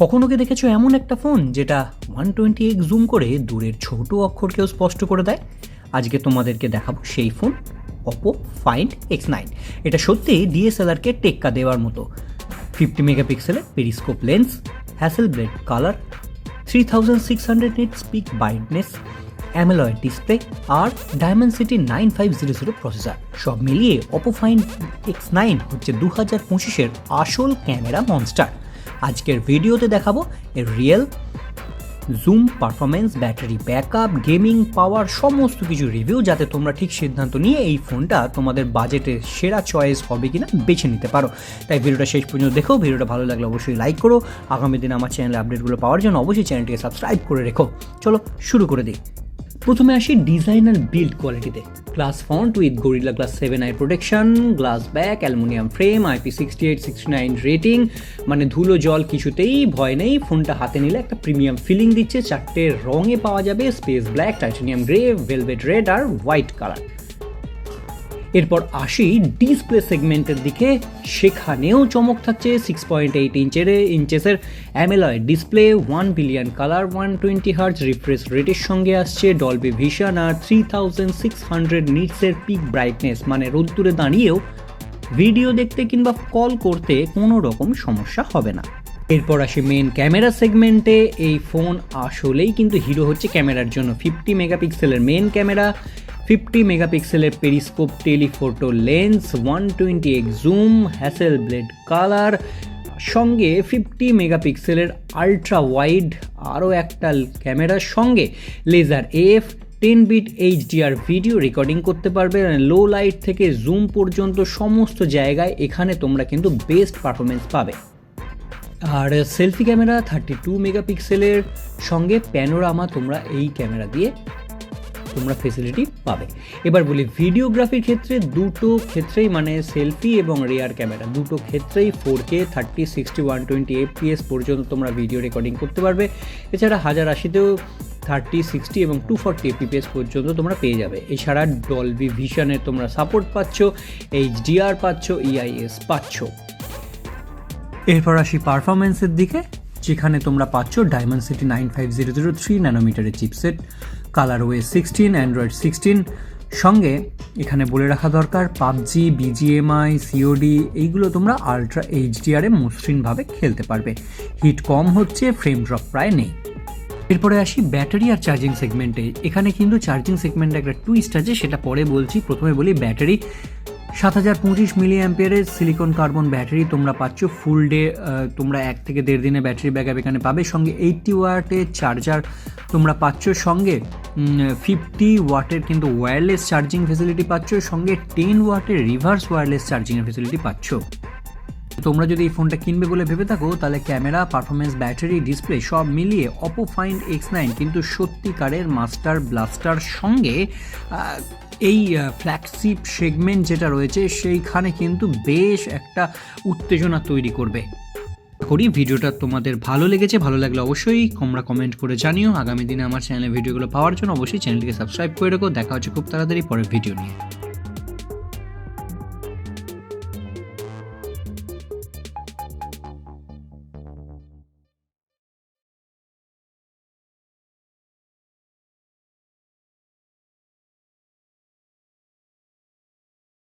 কখনো কি দেখেছো এমন একটা ফোন যেটা 120x জুম করে দূরের ছোট অক্ষরকেও স্পষ্ট করে দেয়? আজকে তোমাদেরকে দেখাবো সেই ফোন, Oppo Find X9। এটা সত্যি ডিএসএলআরকে টেক্কা দেওয়ার মতো। 50 মেগাপিক্সেলের periscope lens, Hasselblad colour, 3600 nits peak brightness, AMOLED display আর ডায়মেনসিটি 9500 প্রসেসর, সব মিলিয়ে Oppo Find X9 হচ্ছে 2025-এর আসল ক্যামেরা মনস্টার। আজকের ভিডিওতে দেখাবো এর real zoom, performance, battery backup, gaming power, সমস্ত কিছু রিভিউ, যাতে তোমরা ঠিক সিদ্ধান্ত নিয়ে এই ফোনটা তোমাদের বাজেটের সেরা চয়েস হবে কিনা বেছে নিতে পারো। তাই ভিডিওটা শেষ পর্যন্ত দেখো। ভিডিওটা ভালো লাগলে অবশ্যই লাইক করো। আগামী দিন আমার চ্যানেলে আপডেটগুলো পাওয়ার জন্য অবশ্যই চ্যানেলটিকে সাবস্ক্রাইব করে রেখো। চলো শুরু করে দিই। প্রথমে আসি ডিজাইন আর বিল্ড কোয়ালিটিতে। Glass font with gorilla glass 7 I protection, glass back, aluminium frame, IP68-69 rating, মানে ধুলো জল কিছুতেই ভয় নেই। ফোনটা হাতে নিলে একটা প্রিমিয়াম ফিলিং দিচ্ছে। 4টে রঙে পাওয়া যাবে, space black, titanium grey, velvet red আর হোয়াইট কালার। এরপর আসি ডিসপ্লে সেগমেন্টের দিকে। সেখানেও চমক থাকছে। 6.8 ইঞ্চেসের AMOLED display, 1 billion colour, 120 hertz refresh রেটের সঙ্গে আসছে ডলবি ভিশন আর 3600 নিটসের পিক ব্রাইটনেস, মানে রোদ্দুরে দাঁড়িয়েও ভিডিও দেখতে কিংবা কল করতে কোনো রকম সমস্যা হবে না। এরপর আসি মেন ক্যামেরা সেগমেন্টে। এই ফোন আসলেই কিন্তু হিরো হচ্ছে ক্যামেরার জন্য। 50 মেগাপিক্সেলের মেন ক্যামেরা, 50 মেগাপিক্সেলের periscope telephoto lens, 120x zoom, Hasselblad colour, সঙ্গে 50 মেগাপিক্সেলের আলট্রা ওয়াইড আরও একটা ক্যামেরার সঙ্গে laser AF, 10 bit HDR video recording করতে পারবে। লো লাইট থেকে জুম পর্যন্ত সমস্ত জায়গায় এখানে তোমরা কিন্তু বেস্ট পারফরমেন্স পাবে। আর সেলফি ক্যামেরা 32 মেগাপিক্সেলের সঙ্গে প্যানোরামা তোমরা এই ক্যামেরা দিয়ে তোমরা ফেসিলিটি পাবে। এবার বলি ভিডিওগ্রাফির ক্ষেত্রে, দুটো ক্ষেত্রেই মানে সেলফি এবং রিয়ার ক্যামেরা দুটো ক্ষেত্রেই 4K 30, 60, 120 FPS পর্যন্ত তোমরা ভিডিও রেকর্ডিং করতে পারবে। এছাড়া 1080তেও 30, 60 এবং 240 FPS পর্যন্ত তোমরা পেয়ে যাবে। এছাড়া ডলবি ভিশনের তোমরা সাপোর্ট পাচ্ছ, HDR পাচ্ছ, EIS পাচ্ছ। এরপর আসি পারফরমেন্সের দিকে, যেখানে তোমরা পাচ্ছ ডায়মেনসিটি 9500 3 ন্যানোমিটারের চিপসেট, কালারওয়েজ 16, অ্যান্ড্রয়েড 16, সঙ্গে এখানে বলে রাখা দরকার পাবজি, BGMI, COD এইগুলো তোমরা আলট্রা HDR-এ মসৃণভাবে খেলতে পারবে। হিট কম হচ্ছে, ফ্রেম ড্রপ প্রায় নেই। এরপরে আসি ব্যাটারি আর চার্জিং সেগমেন্টে। এখানে কিন্তু চার্জিং সেগমেন্টে একটা টুইস্ট আছে, সেটা পরে বলছি। প্রথমে বলি ব্যাটারি। 7025 মিলি অ্যাম্পিয়ারের সিলিকন কার্বন ব্যাটারি তোমরা পাচ্ছ। ফুল ডে তোমরা 1 থেকে 1.5 দিনে ব্যাটারি ব্যাকআপ এখানে পাবে। সঙ্গে 80 ওয়াটের চার্জার তোমরা পাচ্ছ। সঙ্গে 50 ওয়াটের কিন্তু ওয়্যারলেস চার্জিং ফেসিলিটি পাচ্ছ। সঙ্গে 10 ওয়াটের রিভার্স ওয়্যারলেস চার্জিংয়ের ফেসিলিটি পাচ্ছ। তোমরা যদি এই ফোনটা কিনবে বলে ভেবে থাকো, তাহলে ক্যামেরা, পারফরমেন্স, ব্যাটারি, ডিসপ্লে সব মিলিয়ে Oppo Find X9 কিন্তু সত্যিকারের মাস্টার ব্লাস্টার। সঙ্গে এই ফ্ল্যাগশিপ সেগমেন্ট যেটা রয়েছে সেইখানে কিন্তু বেশ একটা উত্তেজনা তৈরি করবে। করি ভিডিওটা তোমাদের ভালো লেগেছে। ভালো লাগলে অবশ্যই তোমরা কমেন্ট করে জানিও। আগামী দিনে আমার চ্যানেলে ভিডিওগুলো পাওয়ার জন্য অবশ্যই চ্যানেলটিকে সাবস্ক্রাইব করে রাখো। দেখা হচ্ছে খুব তাড়াতাড়ি পরের ভিডিও নিয়ে।